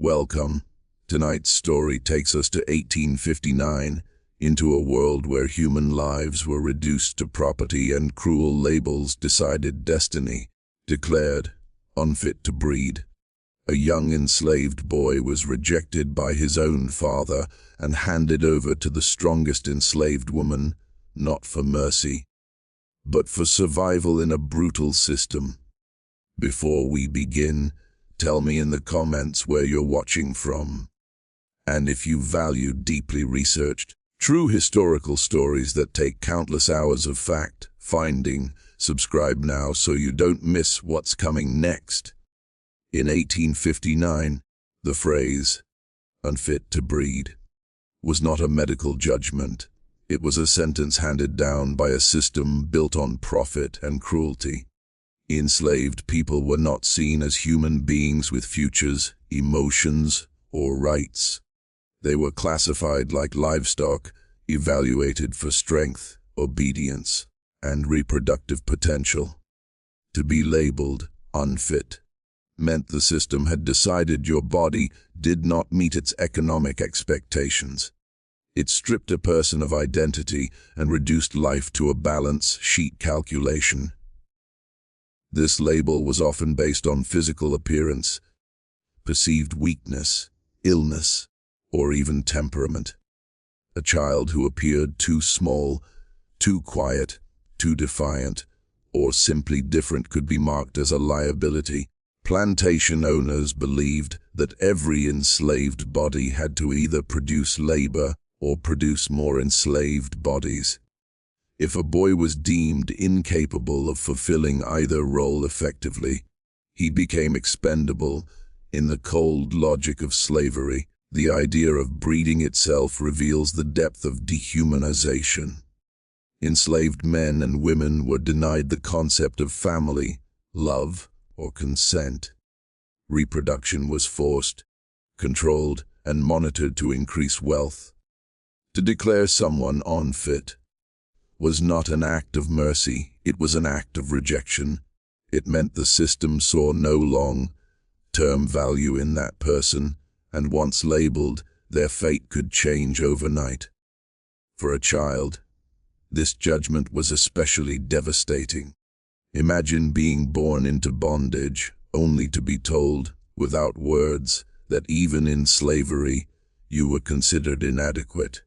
Welcome. Tonight's story takes us to 1859, into a world where human lives were reduced to property and cruel labels decided destiny, declared unfit to breed. A young enslaved boy was rejected by his own father and handed over to the strongest enslaved woman, not for mercy, but for survival in a brutal system. Before we begin, tell me in the comments where you're watching from. And if you value deeply researched, true historical stories that take countless hours of fact-finding, subscribe now so you don't miss what's coming next. In 1859, the phrase, unfit to breed, was not a medical judgment. It was a sentence handed down by a system built on profit and cruelty. Enslaved people were not seen as human beings with futures, emotions, or rights. They were classified like livestock, evaluated for strength, obedience, and reproductive potential. To be labeled unfit meant the system had decided your body did not meet its economic expectations. It stripped a person of identity and reduced life to a balance sheet calculation. This label was often based on physical appearance, perceived weakness, illness, or even temperament. A child who appeared too small, too quiet, too defiant, or simply different could be marked as a liability. Plantation owners believed that every enslaved body had to either produce labor or produce more enslaved bodies. If a boy was deemed incapable of fulfilling either role effectively, he became expendable. In the cold logic of slavery, the idea of breeding itself reveals the depth of dehumanization. Enslaved men and women were denied the concept of family, love, or consent. Reproduction was forced, controlled, and monitored to increase wealth. To declare someone unfit was not an act of mercy, it was an act of rejection. It meant the system saw no long-term value in that person, and once labeled, their fate could change overnight. For a child, this judgment was especially devastating. Imagine being born into bondage, only to be told, without words, that even in slavery, you were considered inadequate.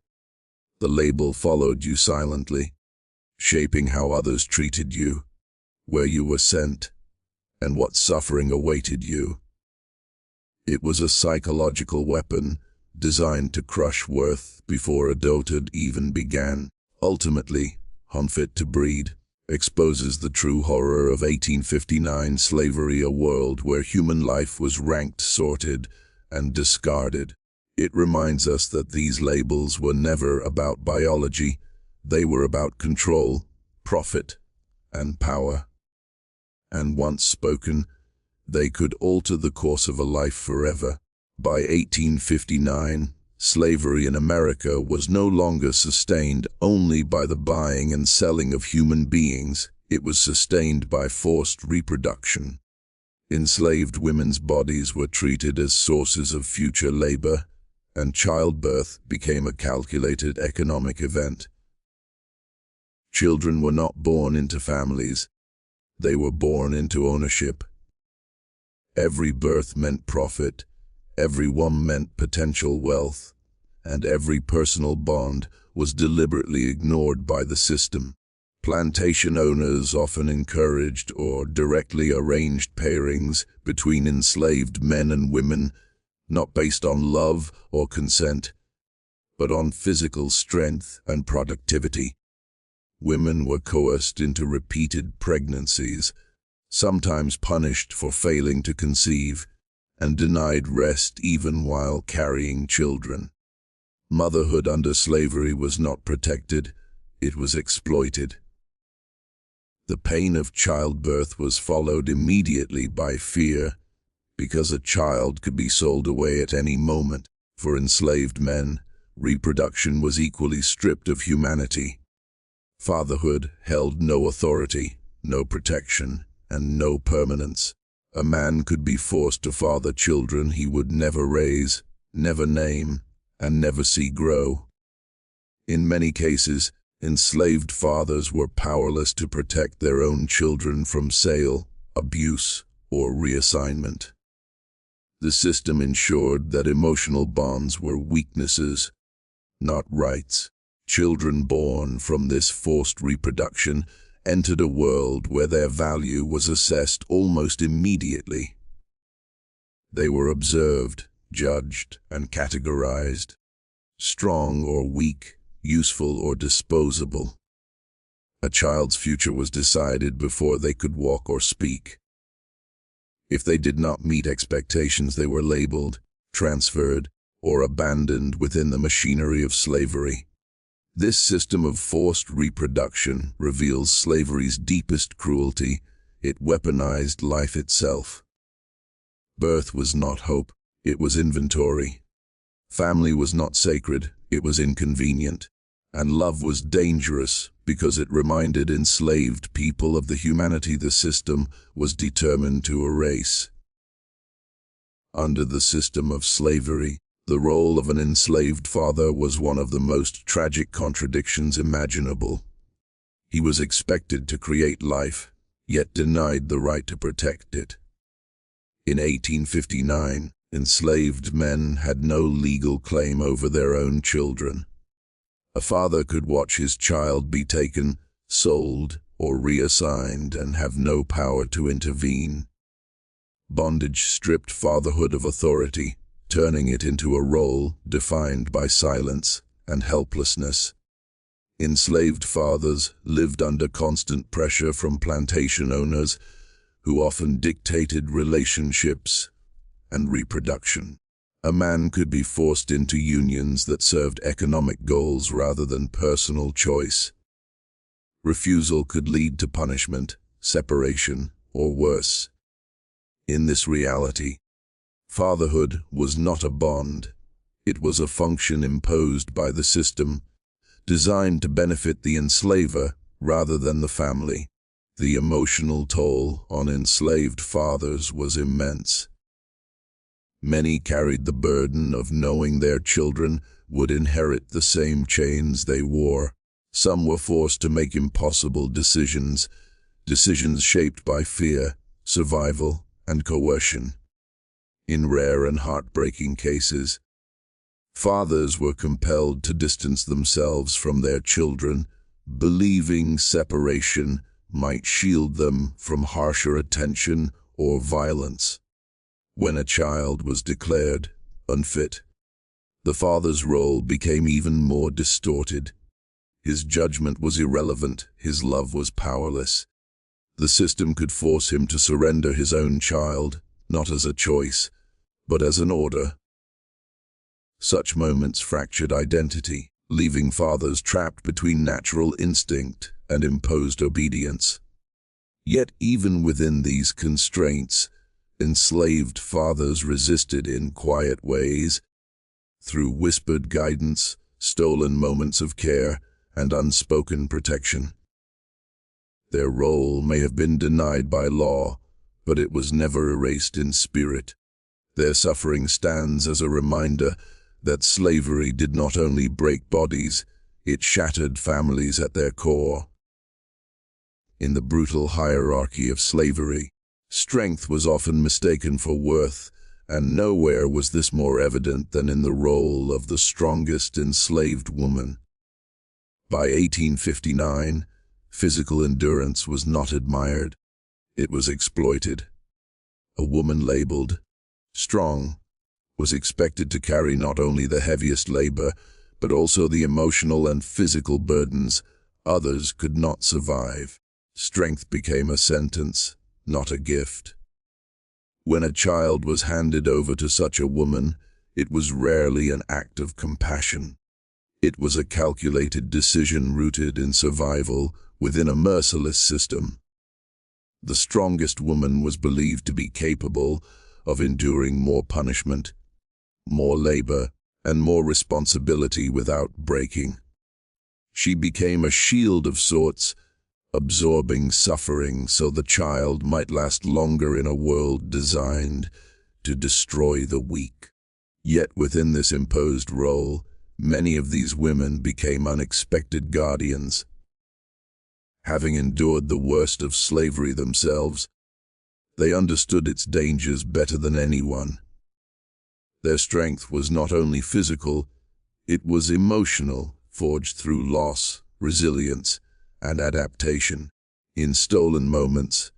The label followed you silently, shaping how others treated you, where you were sent, and what suffering awaited you. It was a psychological weapon designed to crush worth before adulthood even began. Ultimately, Unfit to Breed exposes the true horror of 1859 slavery, a world where human life was ranked, sorted, and discarded. It reminds us that these labels were never about biology. They were about control, profit, and power. And once spoken, they could alter the course of a life forever. By 1859, slavery in America was no longer sustained only by the buying and selling of human beings. It was sustained by forced reproduction. Enslaved women's bodies were treated as sources of future labor, and childbirth became a calculated economic event. Children were not born into families, they were born into ownership. Every birth meant profit, every one meant potential wealth, and every personal bond was deliberately ignored by the system. Plantation owners often encouraged or directly arranged pairings between enslaved men and women, not based on love or consent, but on physical strength and productivity. Women were coerced into repeated pregnancies, sometimes punished for failing to conceive, and denied rest even while carrying children. Motherhood under slavery was not protected, it was exploited. The pain of childbirth was followed immediately by fear, because a child could be sold away at any moment. For enslaved men, reproduction was equally stripped of humanity. Fatherhood held no authority, no protection, and no permanence. A man could be forced to father children he would never raise, never name, and never see grow. In many cases, enslaved fathers were powerless to protect their own children from sale, abuse, or reassignment. The system ensured that emotional bonds were weaknesses, not rights. Children born from this forced reproduction entered a world where their value was assessed almost immediately. They were observed, judged, and categorized. Strong or weak, useful or disposable. A child's future was decided before they could walk or speak. If they did not meet expectations, they were labeled, transferred, or abandoned within the machinery of slavery. This system of forced reproduction reveals slavery's deepest cruelty. It weaponized life itself. Birth was not hope, it was inventory. Family was not sacred, it was inconvenient. And love was dangerous because it reminded enslaved people of the humanity the system was determined to erase. Under the system of slavery, the role of an enslaved father was one of the most tragic contradictions imaginable. He was expected to create life, yet denied the right to protect it. In 1859, enslaved men had no legal claim over their own children. A father could watch his child be taken, sold, or reassigned and have no power to intervene. Bondage stripped fatherhood of authority, turning it into a role defined by silence and helplessness. Enslaved fathers lived under constant pressure from plantation owners who often dictated relationships and reproduction. A man could be forced into unions that served economic goals rather than personal choice. Refusal could lead to punishment, separation, or worse. In this reality, fatherhood was not a bond. It was a function imposed by the system, designed to benefit the enslaver rather than the family. The emotional toll on enslaved fathers was immense. Many carried the burden of knowing their children would inherit the same chains they wore. Some were forced to make impossible decisions shaped by fear, survival, and coercion. In rare and heartbreaking cases, fathers were compelled to distance themselves from their children, believing separation might shield them from harsher attention or violence. When a child was declared unfit, the father's role became even more distorted. His judgment was irrelevant, his love was powerless. The system could force him to surrender his own child, not as a choice, but as an order. Such moments fractured identity, leaving fathers trapped between natural instinct and imposed obedience. Yet even within these constraints, enslaved fathers resisted in quiet ways, through whispered guidance, stolen moments of care, and unspoken protection. Their role may have been denied by law, but it was never erased in spirit. Their suffering stands as a reminder that slavery did not only break bodies, it shattered families at their core. In the brutal hierarchy of slavery, strength was often mistaken for worth, and nowhere was this more evident than in the role of the strongest enslaved woman. By 1859, physical endurance was not admired. It was exploited. A woman labeled strong was expected to carry not only the heaviest labor, but also the emotional and physical burdens others could not survive. Strength became a sentence, not a gift. When a child was handed over to such a woman, it was rarely an act of compassion. It was a calculated decision rooted in survival within a merciless system. The strongest woman was believed to be capable of enduring more punishment, more labor, and more responsibility without breaking. She became a shield of sorts, absorbing suffering so the child might last longer in a world designed to destroy the weak. Yet within this imposed role, many of these women became unexpected guardians. Having endured the worst of slavery themselves, they understood its dangers better than anyone. Their strength was not only physical, it was emotional, forged through loss, resilience, and adaptation. In stolen moments,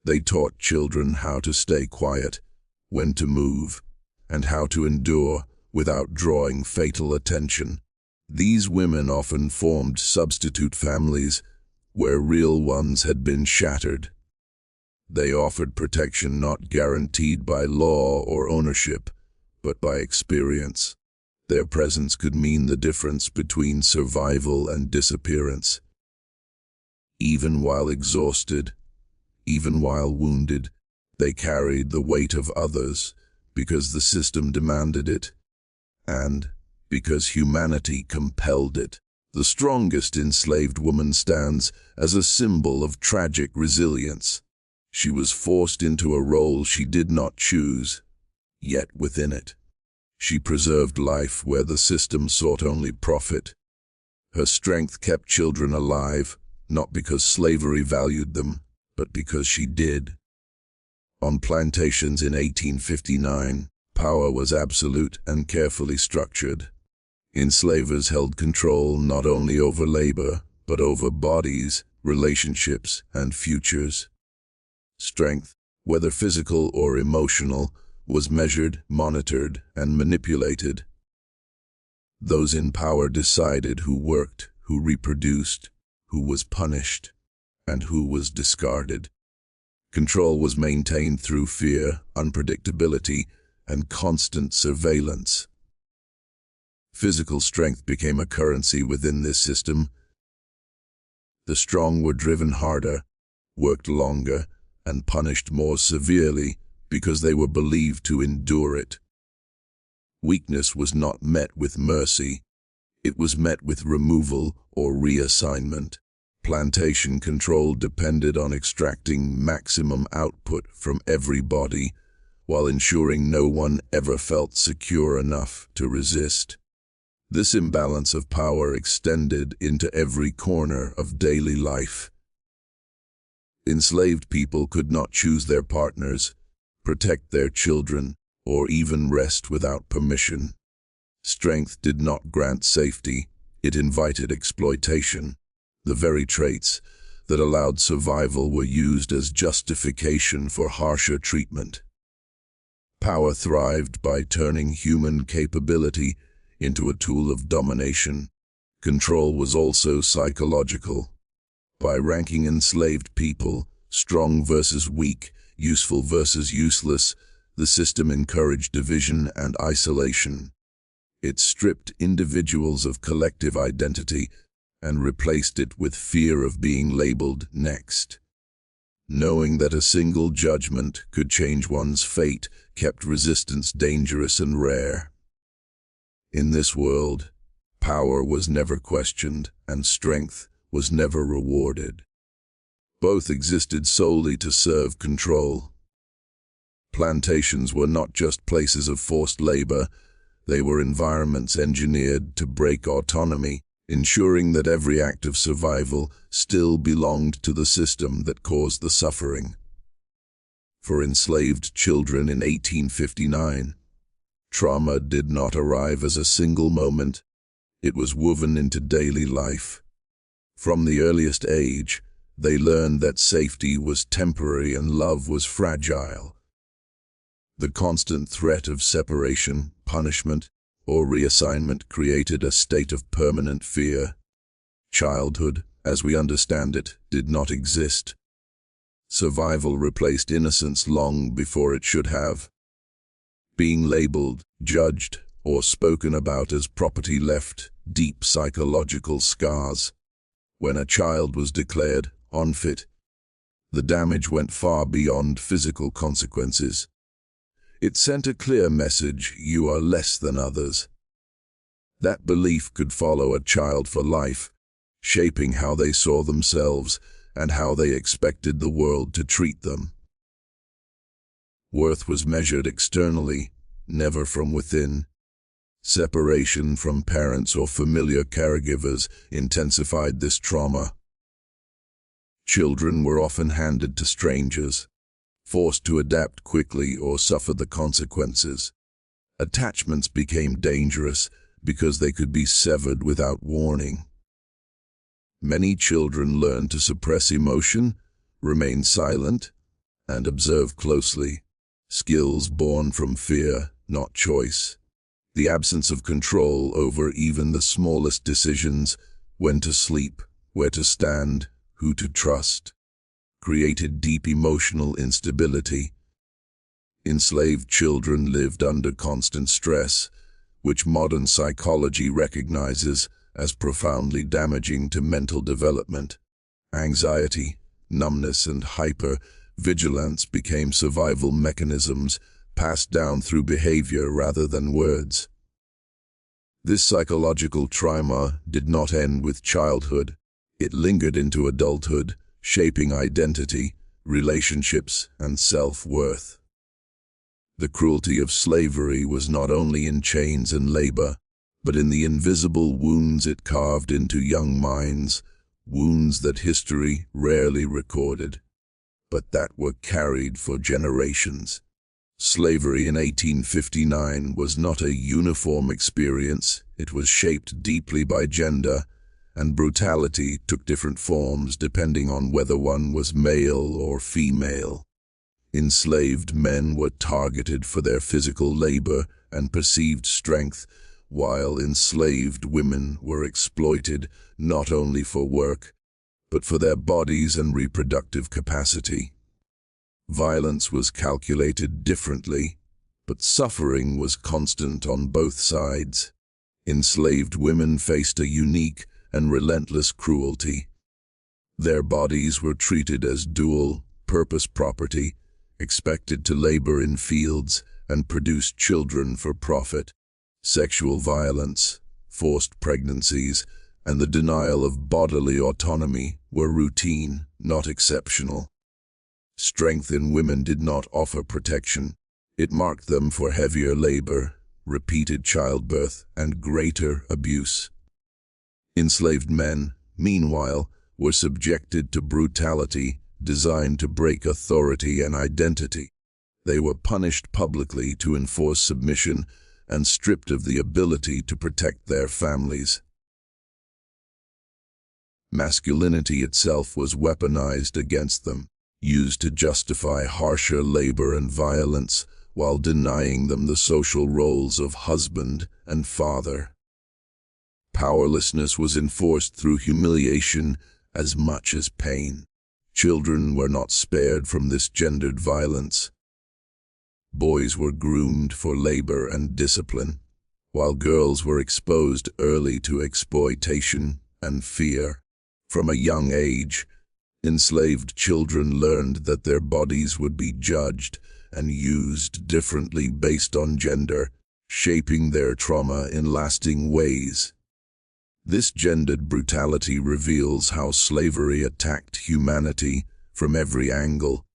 they taught children how to stay quiet, when to move, and how to endure without drawing fatal attention. These women often formed substitute families where real ones had been shattered. They offered protection not guaranteed by law or ownership, but by experience. Their presence could mean the difference between survival and disappearance. Even while exhausted, even while wounded, they carried the weight of others because the system demanded it, and because humanity compelled it. The strongest enslaved woman stands as a symbol of tragic resilience. She was forced into a role she did not choose, yet within it, she preserved life where the system sought only profit. Her strength kept children alive, not because slavery valued them, but because she did. On plantations in 1859, power was absolute and carefully structured. Enslavers held control not only over labor, but over bodies, relationships, and futures. Strength, whether physical or emotional, was measured, monitored, and manipulated. Those in power decided who worked, who reproduced, who was punished, and who was discarded. Control was maintained through fear, unpredictability, and constant surveillance. Physical strength became a currency within this system. The strong were driven harder, worked longer, and punished more severely because they were believed to endure it. Weakness was not met with mercy, it was met with removal or reassignment. Plantation control depended on extracting maximum output from every body, while ensuring no one ever felt secure enough to resist. This imbalance of power extended into every corner of daily life. Enslaved people could not choose their partners, protect their children, or even rest without permission. Strength did not grant safety, it invited exploitation. The very traits that allowed survival were used as justification for harsher treatment. Power thrived by turning human capability into a tool of domination. Control was also psychological. By ranking enslaved people, strong versus weak, useful versus useless, the system encouraged division and isolation. It stripped individuals of collective identity and replaced it with fear of being labeled next. Knowing that a single judgment could change one's fate kept resistance dangerous and rare. In this world, power was never questioned and strength was never rewarded. Both existed solely to serve control. Plantations were not just places of forced labor, they were environments engineered to break autonomy, ensuring that every act of survival still belonged to the system that caused the suffering. For enslaved children in 1859, trauma did not arrive as a single moment, it was woven into daily life. From the earliest age, they learned that safety was temporary and love was fragile. The constant threat of separation, punishment, or reassignment created a state of permanent fear. Childhood, as we understand it, did not exist. Survival replaced innocence long before it should have. Being labeled, judged, or spoken about as property left deep psychological scars. When a child was declared unfit, the damage went far beyond physical consequences. It sent a clear message: you are less than others. That belief could follow a child for life, shaping how they saw themselves and how they expected the world to treat them. Worth was measured externally, never from within. Separation from parents or familiar caregivers intensified this trauma. Children were often handed to strangers, forced to adapt quickly or suffer the consequences. Attachments became dangerous because they could be severed without warning. Many children learned to suppress emotion, remain silent, and observe closely, skills born from fear, not choice. The absence of control over even the smallest decisions, when to sleep, where to stand, who to trust, created deep emotional instability. Enslaved children lived under constant stress, which modern psychology recognizes as profoundly damaging to mental development. Anxiety, numbness, and hyper-vigilance became survival mechanisms passed down through behavior rather than words. This psychological trauma did not end with childhood. It lingered into adulthood, shaping identity, relationships, and self-worth. The cruelty of slavery was not only in chains and labor, but in the invisible wounds it carved into young minds, wounds that history rarely recorded, but that were carried for generations. Slavery in 1859 was not a uniform experience. It was shaped deeply by gender, and brutality took different forms depending on whether one was male or female. Enslaved men were targeted for their physical labor and perceived strength, while enslaved women were exploited not only for work, but for their bodies and reproductive capacity. Violence was calculated differently, but suffering was constant on both sides. Enslaved women faced a unique and relentless cruelty. Their bodies were treated as dual-purpose property, expected to labor in fields and produce children for profit. Sexual violence, forced pregnancies, and the denial of bodily autonomy were routine, not exceptional. Strength in women did not offer protection. It marked them for heavier labor, repeated childbirth, and greater abuse. Enslaved men, meanwhile, were subjected to brutality designed to break authority and identity. They were punished publicly to enforce submission and stripped of the ability to protect their families. Masculinity itself was weaponized against them, used to justify harsher labor and violence while denying them the social roles of husband and father. Powerlessness was enforced through humiliation as much as pain. Children were not spared from this gendered violence. Boys were groomed for labor and discipline, while girls were exposed early to exploitation and fear. From a young age, enslaved children learned that their bodies would be judged and used differently based on gender, shaping their trauma in lasting ways. This gendered brutality reveals how slavery attacked humanity from every angle.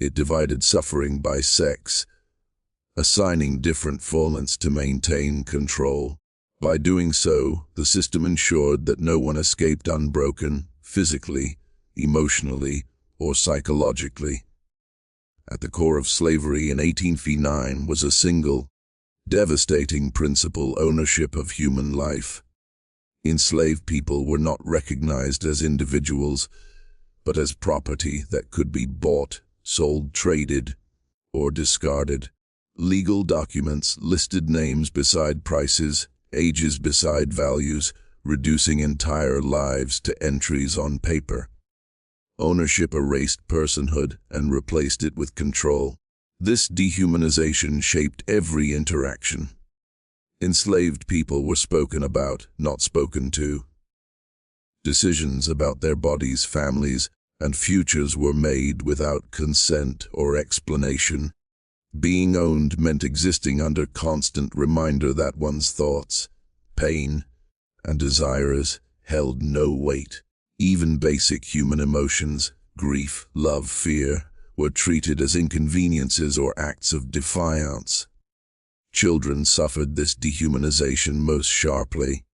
It divided suffering by sex, assigning different formats to maintain control. By doing so, the system ensured that no one escaped unbroken, physically, emotionally, or psychologically. At the core of slavery in 1859 was a single, devastating principle: ownership of human life. Enslaved people were not recognized as individuals, but as property that could be bought, sold, traded, or discarded. Legal documents listed names beside prices, ages beside values, reducing entire lives to entries on paper. Ownership erased personhood and replaced it with control. This dehumanization shaped every interaction. Enslaved people were spoken about, not spoken to. Decisions about their bodies, families, and futures were made without consent or explanation. Being owned meant existing under constant reminder that one's thoughts, pain, and desires held no weight. Even basic human emotions, grief, love, fear, were treated as inconveniences or acts of defiance. Children suffered this dehumanization most sharply.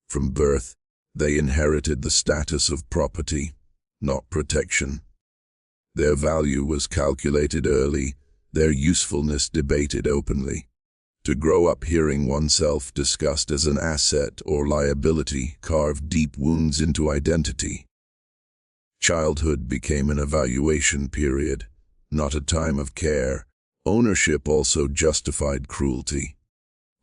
From birth, they inherited the status of property, not protection. Their value was calculated early, their usefulness debated openly. To grow up hearing oneself discussed as an asset or liability carved deep wounds into identity. Childhood became an evaluation period, not a time of care. Ownership also justified cruelty.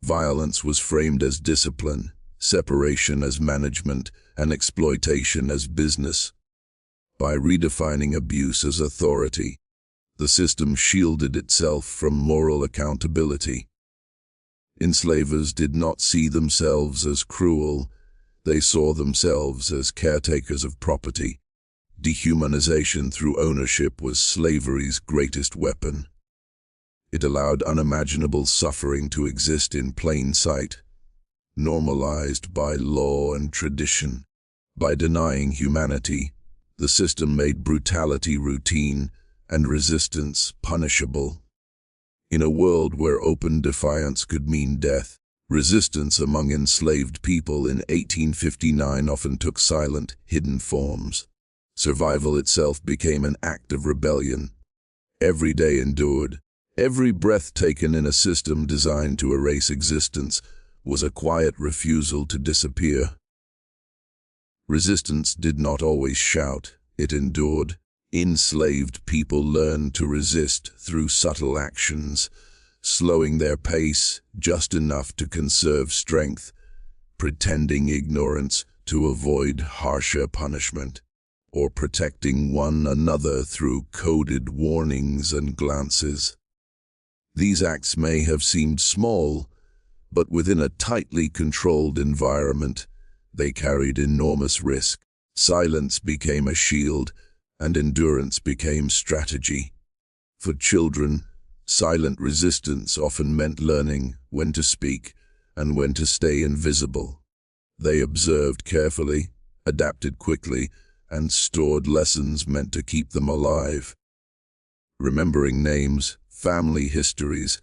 Violence was framed as discipline, separation as management, and exploitation as business. By redefining abuse as authority, the system shielded itself from moral accountability. Enslavers did not see themselves as cruel, they saw themselves as caretakers of property. Dehumanization through ownership was slavery's greatest weapon. It allowed unimaginable suffering to exist in plain sight, normalized by law and tradition. By denying humanity, the system made brutality routine and resistance punishable. In a world where open defiance could mean death, resistance among enslaved people in 1859 often took silent, hidden forms. Survival itself became an act of rebellion. Every day endured, every breath taken in a system designed to erase existence was a quiet refusal to disappear. Resistance did not always shout, it endured. Enslaved people learned to resist through subtle actions, slowing their pace just enough to conserve strength, pretending ignorance to avoid harsher punishment, or protecting one another through coded warnings and glances. These acts may have seemed small, but within a tightly controlled environment, they carried enormous risk. Silence became a shield, and endurance became strategy. For children, silent resistance often meant learning when to speak and when to stay invisible. They observed carefully, adapted quickly, and stored lessons meant to keep them alive. Remembering names, family histories,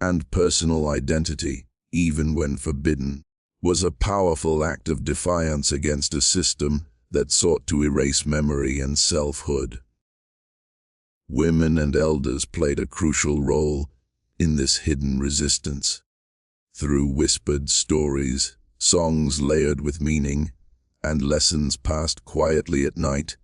and personal identity, even when forbidden, was a powerful act of defiance against a system that sought to erase memory and selfhood. Women and elders played a crucial role in this hidden resistance. Through whispered stories, songs layered with meaning, and lessons passed quietly at night,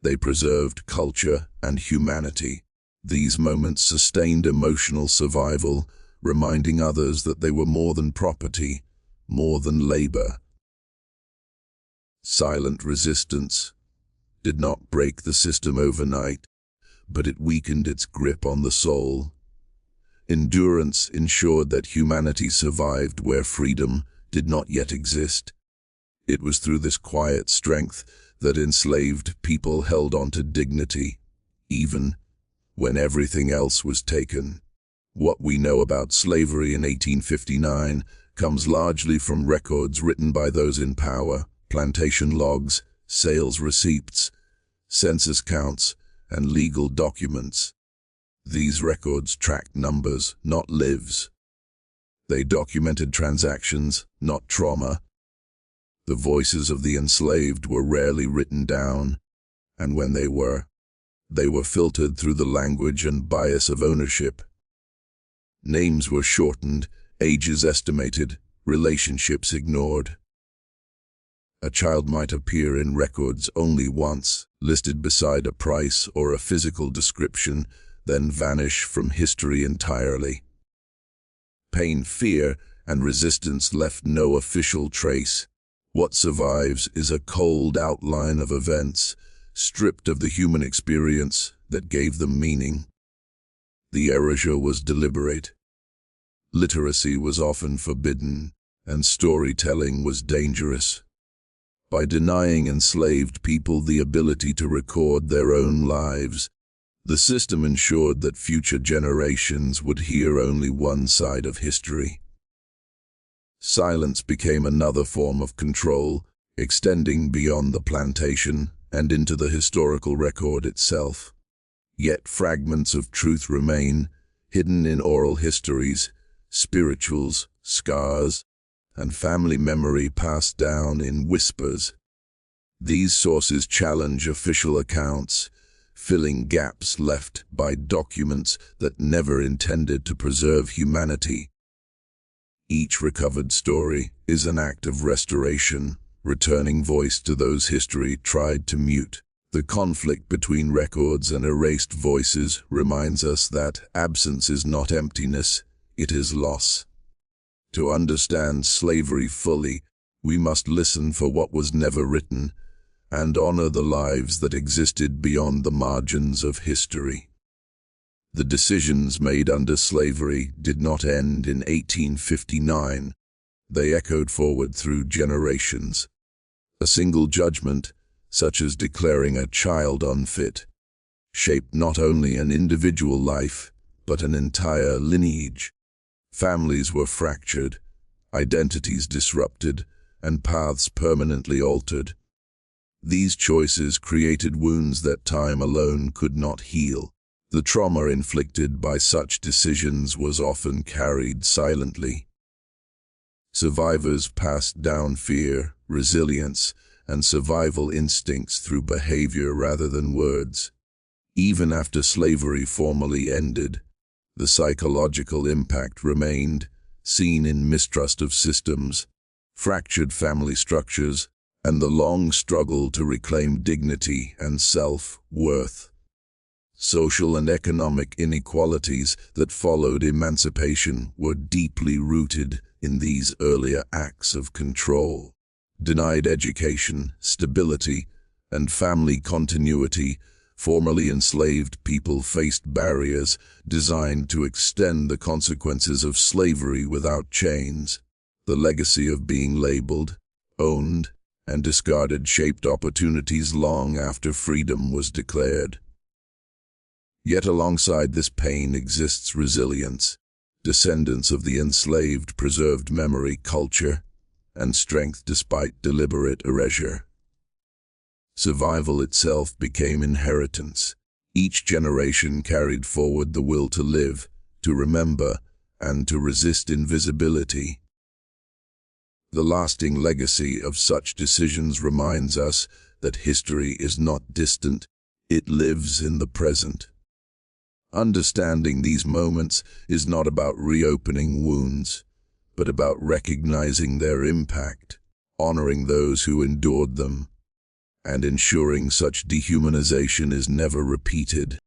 they preserved culture and humanity. These moments sustained emotional survival, reminding others that they were more than property, more than labor. Silent resistance did not break the system overnight, but it weakened its grip on the soul. Endurance ensured that humanity survived where freedom did not yet exist. It was through this quiet strength that enslaved people held on to dignity, even when everything else was taken. What we know about slavery in 1859 comes largely from records written by those in power. Plantation logs, sales receipts, census counts, and legal documents. These records tracked numbers, not lives. They documented transactions, not trauma. The voices of the enslaved were rarely written down, and when they were filtered through the language and bias of ownership. Names were shortened, ages estimated, relationships ignored. A child might appear in records only once, listed beside a price or a physical description, then vanish from history entirely. Pain, fear, and resistance left no official trace. What survives is a cold outline of events, stripped of the human experience that gave them meaning. The erasure was deliberate. Literacy was often forbidden, and storytelling was dangerous. By denying enslaved people the ability to record their own lives, the system ensured that future generations would hear only one side of history. Silence became another form of control. extending beyond the plantation and into the historical record itself. Yet fragments of truth remain, hidden in oral histories, spirituals, scars, and family memory passed down in whispers. These sources challenge official accounts, filling gaps left by documents that never intended to preserve humanity. Each recovered story is an act of restoration, returning voice to those history tried to mute. The conflict between records and erased voices reminds us that absence is not emptiness, it is loss. To understand slavery fully, we must listen for what was never written and honor the lives that existed beyond the margins of history. The decisions made under slavery did not end in 1859. They echoed forward through generations. A single judgment, such as declaring a child unfit, shaped not only an individual life, but an entire lineage. Families were fractured, identities disrupted, and paths permanently altered. These choices created wounds that time alone could not heal. The trauma inflicted by such decisions was often carried silently. Survivors passed down fear, resilience, and survival instincts through behavior rather than words. Even after slavery formally ended, the psychological impact remained, seen in mistrust of systems, fractured family structures, and the long struggle to reclaim dignity and self-worth. Social and economic inequalities that followed emancipation were deeply rooted in these earlier acts of control. Denied education, stability, and family continuity, formerly enslaved people faced barriers designed to extend the consequences of slavery without chains. The legacy of being labeled, owned, and discarded shaped opportunities long after freedom was declared. Yet alongside this pain exists resilience. Descendants of the enslaved preserved memory, culture, and strength despite deliberate erasure. Survival itself became inheritance. Each generation carried forward the will to live, to remember, and to resist invisibility. The lasting legacy of such decisions reminds us that history is not distant, it lives in the present. Understanding these moments is not about reopening wounds, but about recognizing their impact, honoring those who endured them, and ensuring such dehumanization is never repeated.